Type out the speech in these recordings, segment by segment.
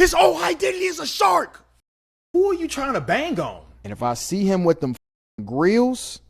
His whole identity is a shark. Who are you trying to bang on? And if I see him with them grills,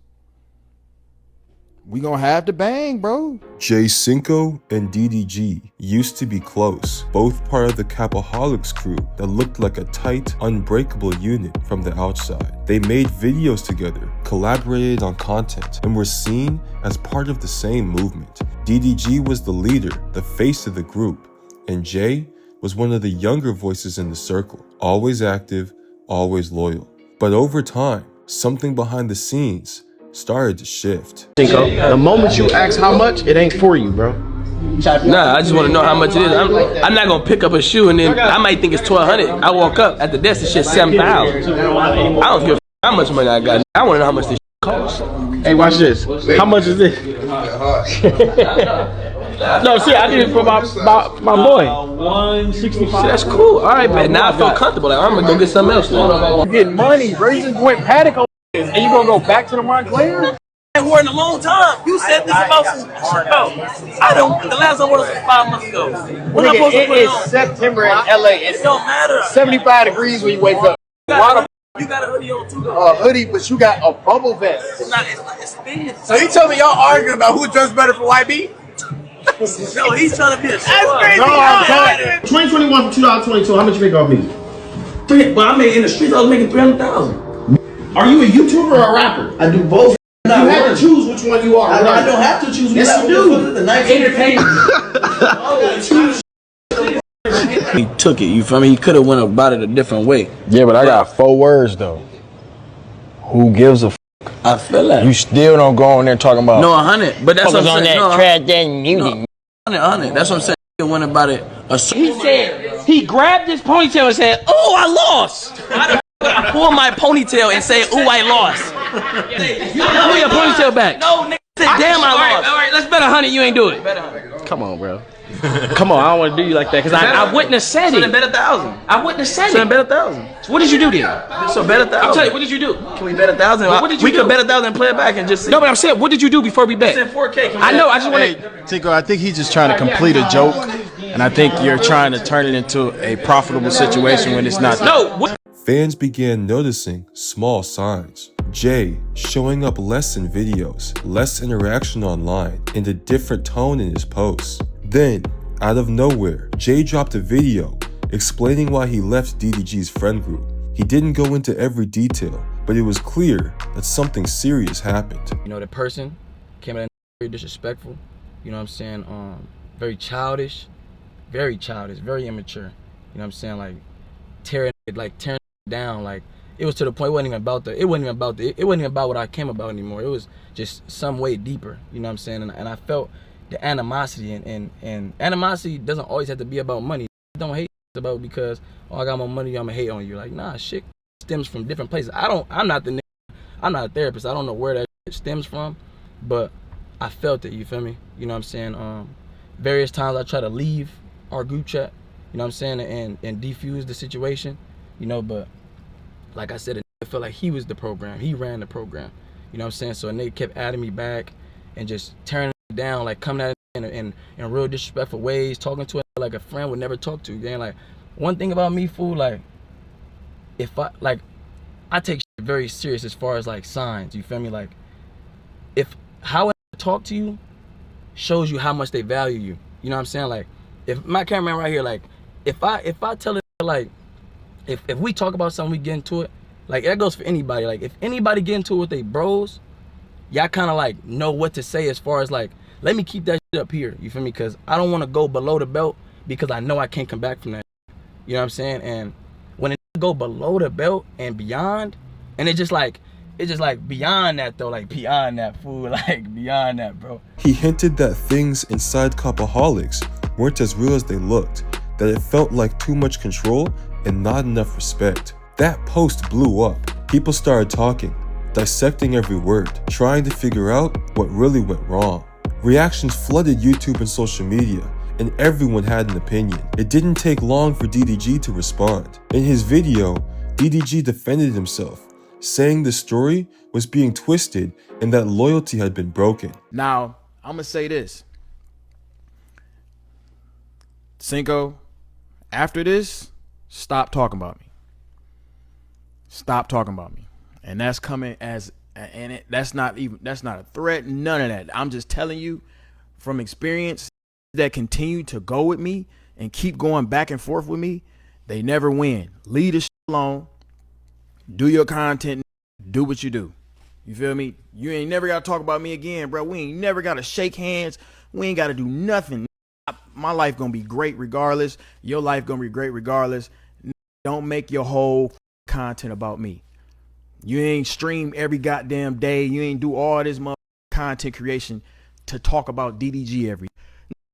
we gonna have to bang, bro. Jay Cinco and DDG used to be close, both part of the Capaholics crew that looked like a tight, unbreakable unit from the outside. They made videos together, collaborated on content, and were seen as part of the same movement. DDG was the leader, the face of the group, and Jay was one of the younger voices in the circle, always active, always loyal. But over time, something behind the scenes started to shift. The moment you ask how much, it ain't for you, bro. Nah, I just want to know how much it is. I'm not gonna pick up a shoe and then I might think it's $1,200. I walk up at the desk, this shit $7,000. I don't give a how much money I got. I want to know how much this costs. Hey, watch this. How much is this? No, see, I did it for my boy. 165. That's cool. All right, man. Now I feel comfortable. Like, I'm gonna go get something else. You getting money, bro. You just went paddock on this, and you gonna go back to the Montclair? I ain't worked in a long time. You said this about some. I don't. The last time I was 5 months ago. When I'm supposed to put it on? September in LA. It don't matter. 75 degrees when you wake up. You got a hoodie on too, though. A hoodie, but you got a bubble vest. It's thin. So you tell me y'all arguing about who dressed better for YB? No, he's trying to be a That's crazy. No, I'm telling you. 2021 from 2022, how much you make off me? But I made in the streets. I was making 300,000. Are you a YouTuber or a rapper? I do both. You have to choose which one you are. I don't have to choose. Yes, you do. The night He took it. You feel me? He could have went about it a different way. Yeah, but I got 4 words though. Who gives a f? I feel that. You still don't go on there talking about No, 100. But that's what I'm on saying. that No, trash that music. 100. That's what I'm saying. He went about it. He said, he grabbed his ponytail and said, "Oh, I lost." I pull my ponytail and say, "Ooh, I lost." Pull your ponytail back. No, nigga. Damn, I lost. All right, let's bet 100 you ain't do it. Come on, bro. Come on, I don't want to do you like that because I wouldn't have said So then it. bet 1,000. I wouldn't have said So then it. bet 1,000. What did you do then? So bet 1,000. I'm telling you, what did you do? Can we bet 1,000? What did you We do? could bet 1,000 and play it back and just see. No, but I'm saying, what did you do before we bet? It's in 4K. Can we I bet? know, I just want to. Hey, Cinco, I think he's just trying to complete a joke, and I think you're trying to turn it into a profitable situation when it's not. No, what? Fans began noticing small signs. Jay showing up less in videos, less interaction online, and a different tone in his posts. Then, out of nowhere, Jay dropped a video explaining why he left DDG's friend group. He didn't go into every detail, but it was clear that something serious happened. You know, the person came in very disrespectful. You know what I'm saying? Very childish, very immature. You know what I'm saying? Like tearing down. Like it was to the point. It wasn't even about what I came about anymore. It was just some way deeper. You know what I'm saying? And I felt the animosity, and animosity doesn't always have to be about money. Don't hate about because I got more money, I'ma hate on you. Like nah, shit stems from different places. I'm not a therapist. I don't know where that shit stems from, but I felt it. You feel me? You know what I'm saying? Various times I try to leave our group chat. You know what I'm saying? And defuse the situation. You know, but like I said, I felt like he was the program. He ran the program. You know what I'm saying? So they kept adding me back and just tearing it down, like coming at it in real disrespectful ways, talking to it like a friend would never talk to. Again, like one thing about me, fool, like if I take shit very serious as far as like signs. You feel me? Like if how I talk to you shows you how much they value you. You know what I'm saying? Like if my cameraman right here, like if I tell it like if we talk about something, we get into it, like that goes for anybody. Like if anybody get into it with they bros, y'all kind of like know what to say as far as like, let me keep that shit up here. You feel me? Because I don't want to go below the belt because I know I can't come back from that. You know what I'm saying? And when it go below the belt and beyond, and it's just like beyond that though, like beyond that, fool, like beyond that, bro. He hinted that things inside Capaholics weren't as real as they looked, that it felt like too much control and not enough respect. That post blew up. People started talking, dissecting every word, trying to figure out what really went wrong. Reactions flooded YouTube and social media, and everyone had an opinion. It didn't take long for DDG to respond. In his video, DDG defended himself, saying the story was being twisted and that loyalty had been broken. Now, I'm gonna say this. Cinco, after this, Stop talking about me. Stop talking about me. And that's coming as, and that's not a threat, none of that. I'm just telling you from experience that continue to go with me and keep going back and forth with me, they never win. Leave the shit alone. Do your content. Do what you do. You feel me? You ain't never got to talk about me again, bro. We ain't never got to shake hands. We ain't got to do nothing. My life going to be great regardless. Your life going to be great regardless. Don't make your whole content about me. You ain't stream every goddamn day. You ain't do all this content creation to talk about DDG every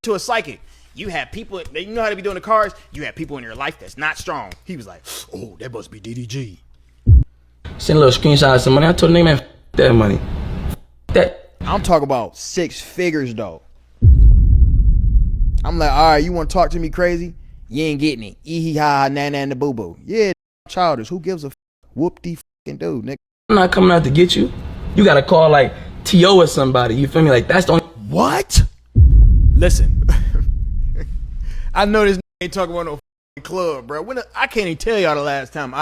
to a psychic. You have people, you know how to be doing the cards? You have people in your life that's not strong. He was like, oh, that must be DDG. Send a little screenshot of some money. I told the nigga, man, f that money. That. I'm talking about 6 figures though. I'm like, all right, you want to talk to me crazy? You ain't getting it. Ee ha na na and the boo boo. Yeah, childish. Who gives a whoop de fucking dude, nigga? I'm not coming out to get you. You gotta call like T.O. or somebody. You feel me? Like that's the only. What? Listen, I know this ain't talking about no club, bro. I can't even tell y'all the last time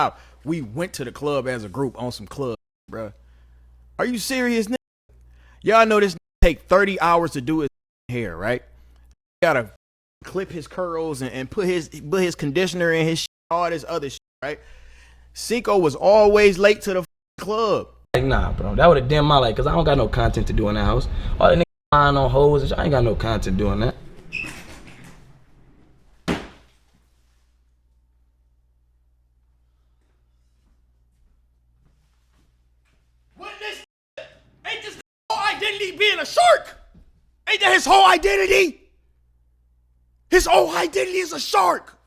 we went to the club as a group on some club, bro. Are you serious, nigga? Y'all know this take 30 hours to do his hair, right? You gotta clip his curls and put his conditioner in his shit, all this other shit, right? Cinco was always late to the club. Like nah, bro. That would have dimmed my life because I don't got no content to do in that house. All the niggas lying on hoes and shit, I ain't got no content doing that. What this? Ain't this whole identity being a shark? Ain't that his whole identity? His whole identity is a shark.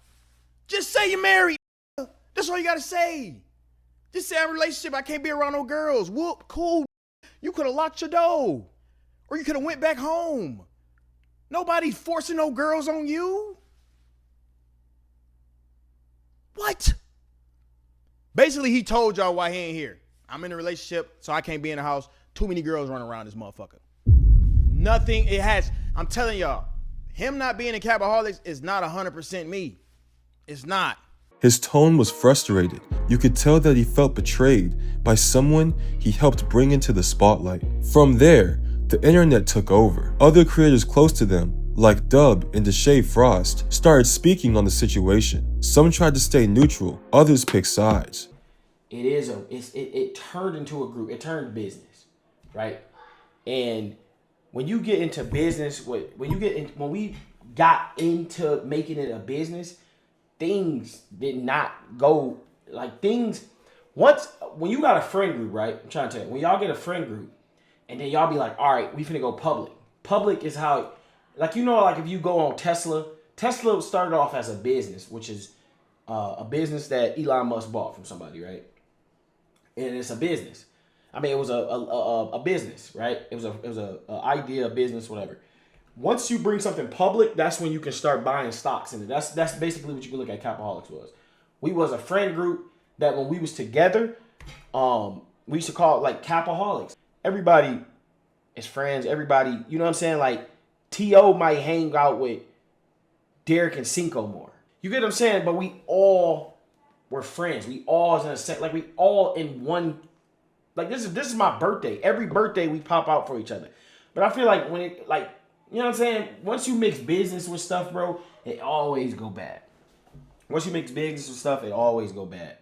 Just say you're married. That's all you gotta say. Just say I'm in a relationship. I can't be around no girls. Whoop, cool. You could have locked your door. Or you could have went back home. Nobody's forcing no girls on you. What? Basically, he told y'all why he ain't here. I'm in a relationship, so I can't be in the house. Too many girls running around this motherfucker. Nothing, it has, I'm telling y'all, him not being in Capaholics is not 100% me. It's not. His tone was frustrated. You could tell that he felt betrayed by someone he helped bring into the spotlight. From there, the internet took over. Other creators close to them, like Dub and Deshae Frost, started speaking on the situation. Some tried to stay neutral, others picked sides. It turned into a group. It turned business, right? And when you get into business, when we got into making it a business, things did not go like things. When you got a friend group, right? I'm trying to tell you, when y'all get a friend group, and then y'all be like, all right, we finna go public. Public is how, like, you know, like if you go on Tesla started off as a business, which is a business that Elon Musk bought from somebody, right? And it's a business. I mean, it was a business, right? It was a idea, a business, whatever. Once you bring something public, that's when you can start buying stocks in it. That's basically what you can look at Capaholics was. We was a friend group that when we was together, we used to call it like Capaholics. Everybody is friends. Everybody, you know what I'm saying? Like T.O. might hang out with Derek and Cinco more. You get what I'm saying? But we all were friends. We all in a set, like we all in one. Like this is my birthday. Every birthday we pop out for each other. But I feel like when it like, you know what I'm saying? Once you mix business with stuff, bro, it always go bad. Once you mix business with stuff, it always go bad.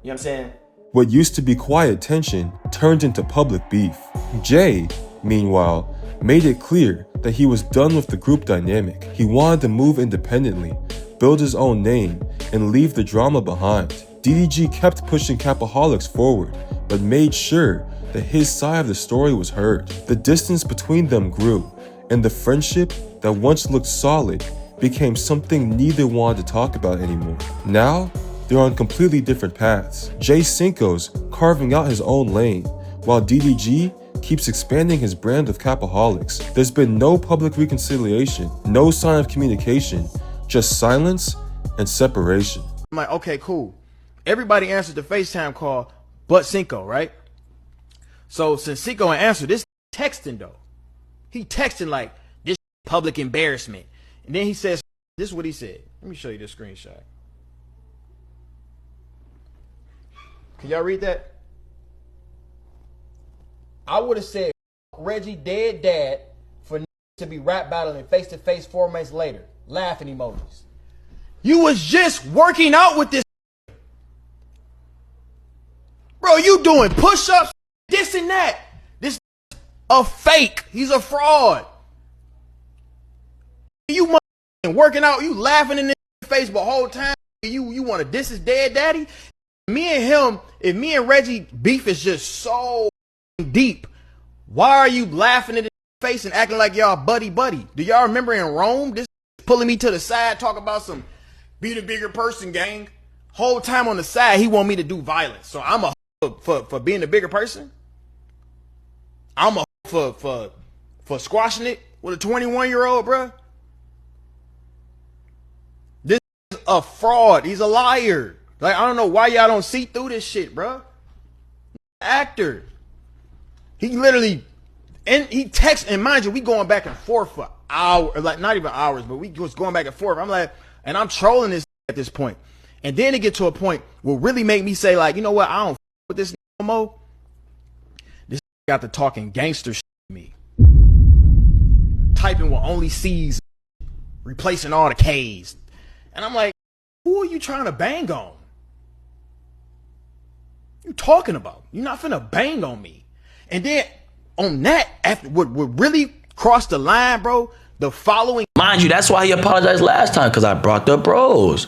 You know what I'm saying? What used to be quiet tension turned into public beef. Jay, meanwhile, made it clear that he was done with the group dynamic. He wanted to move independently, build his own name, and leave the drama behind. DDG kept pushing Capaholics forward, but made sure that his side of the story was heard. The distance between them grew, and the friendship that once looked solid became something neither wanted to talk about anymore. Now, they're on completely different paths. Jay Cinco's carving out his own lane, while DDG keeps expanding his brand of Capaholics. There's been no public reconciliation, no sign of communication, just silence and separation. I'm like, okay, cool. Everybody answered the FaceTime call but Cinco, right? So since Cinco ain't answered, this texting though. He texting like, this public embarrassment. And then he says, this is what he said. Let me show you this screenshot. Can y'all read that? I would have said Reggie dead dad for to be rap battling face to face 4 months later. Laughing emojis. You was just working out with this. Bro, you doing push-ups, this and that. This a fake. He's a fraud. You working out, you laughing in his face the whole time. You want to diss his dead daddy? Me and him, if me and Reggie beef is just so deep, why are you laughing in his face and acting like y'all buddy? Do y'all remember in Rome, this pulling me to the side, talk about some be the bigger person gang? Whole time on the side, he want me to do violence. So I'm a for being the bigger person. I'm a for squashing it with a 21-year-old, bruh. This is a fraud. He's a liar. Like, I don't know why y'all don't see through this shit, bruh. Actor. He literally, and he texts, and mind you, we going back and forth for hours, like not even hours, but we was going back and forth. I'm like, and I'm trolling this at this point. And then it get to a point where really make me say, like, you know what, I don't with this no more. This got the talking gangster shit with me. Typing with only C's, replacing all the K's. And I'm like, who are you trying to bang on? You talking about? You're not finna bang on me. And then on that, after what really crossed the line, bro, the following. Mind you, that's why he apologized last time, because I brought the bros.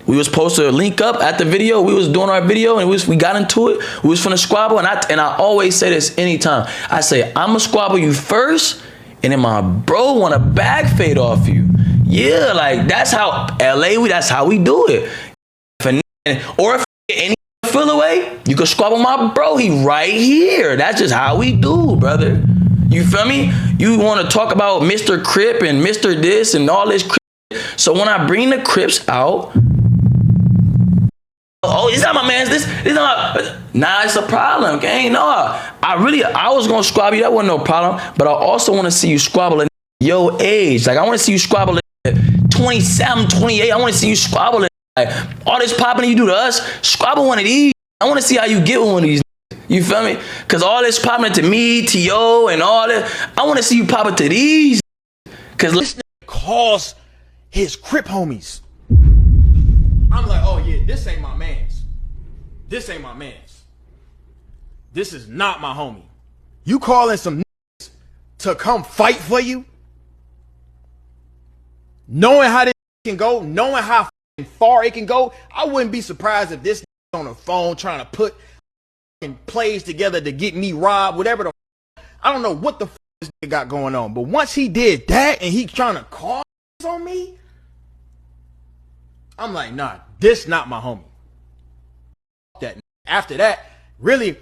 We was supposed to link up at the video. We was doing our video and we got into it. We was finna squabble, and I always say this anytime. I say, I'ma squabble you first, and then my bro want a bag fade off you. Yeah, like that's how that's how we do it. Or if any feel away, you can squabble my bro. He right here. That's just how we do, brother. You feel me? You want to talk about Mr. Crip and Mr. this and all this Crip. So when I bring the Crips out, oh, it's not my man's this. It's not. Nah, it's a problem, gang. No, I was gonna squabble you. That wasn't no problem. But I also want to see you squabble at your age. Like I want to see you squabble at 27, 28. I want to see you squabble at like all this popping you do to us. Squabble one of these. I want to see how you get one of these. You feel me? Cause all this popping to me, T.O. and all that. I want to see you pop it to these. Cause this nigga calls his Crip homies. I'm like, oh yeah, this ain't my man's. This ain't my man's. This is not my homie. You calling some niggas to come fight for you? Knowing how this can go, knowing how far it can go, I wouldn't be surprised if this nigga's on the phone trying to put plays together to get me robbed, whatever the I don't know what the this nigga got going on. But once he did that and he trying to call on me, I'm like, nah, this not my homie. That after that, really,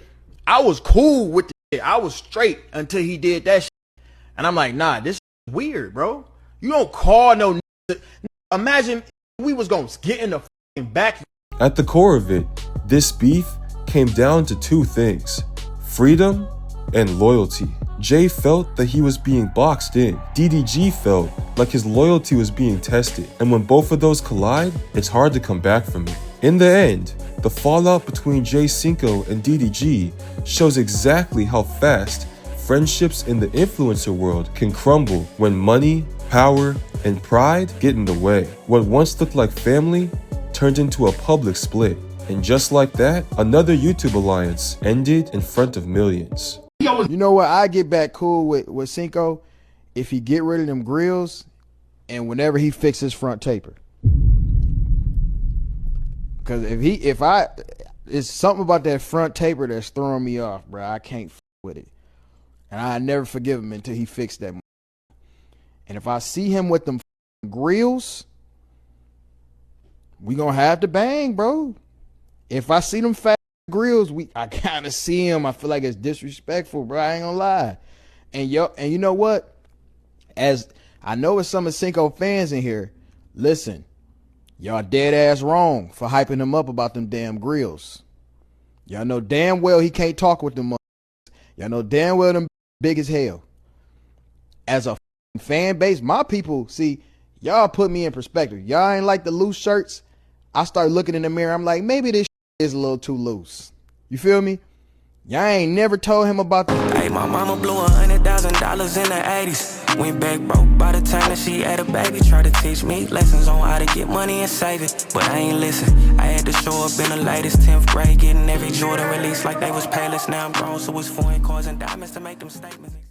I was cool with the shit. I was straight until he did that shit. And I'm like, nah, this is weird, bro. You don't call no nigga. Imagine we was gonna get in the fucking back. At the core of it, this beef came down to two things: freedom and loyalty. Jay felt that he was being boxed in. DDG felt like his loyalty was being tested. And when both of those collide, it's hard to come back from it. In the end, the fallout between Jay Cinco and DDG shows exactly how fast friendships in the influencer world can crumble when money, power, and pride get in the way. What once looked like family turned into a public split. And just like that, another YouTube alliance ended in front of millions. You know what? I get back cool with Cinco if he get rid of them grills and whenever he fixes front taper. Cause it's something about that front taper that's throwing me off, bro. I can't f with it. And I never forgive him until he fixed that. And if I see him with them grills, we gonna have to bang, bro. If I see them fat grills, I kind of see him. I feel like it's disrespectful, bro. I ain't gonna lie. And you know what? As I know it's some of Cinco fans in here, listen, y'all dead ass wrong for hyping him up about them damn grills. Y'all know damn well he can't talk with them. Y'all know damn well them big as hell. As a fan base, my people, see, y'all put me in perspective. Y'all ain't like the loose shirts. I start looking in the mirror. I'm like, maybe this is a little too loose. You feel me? Y'all ain't never told him about the. Hey, my mama blew $100,000 in the 80s. Went back broke by the time that she had a baby. Tried to teach me lessons on how to get money and save it, but I ain't listen. I had to show up in the latest 10th grade, getting every Jordan release like they was payless. Now I'm grown, so it's foreign cars and diamonds to make them statements.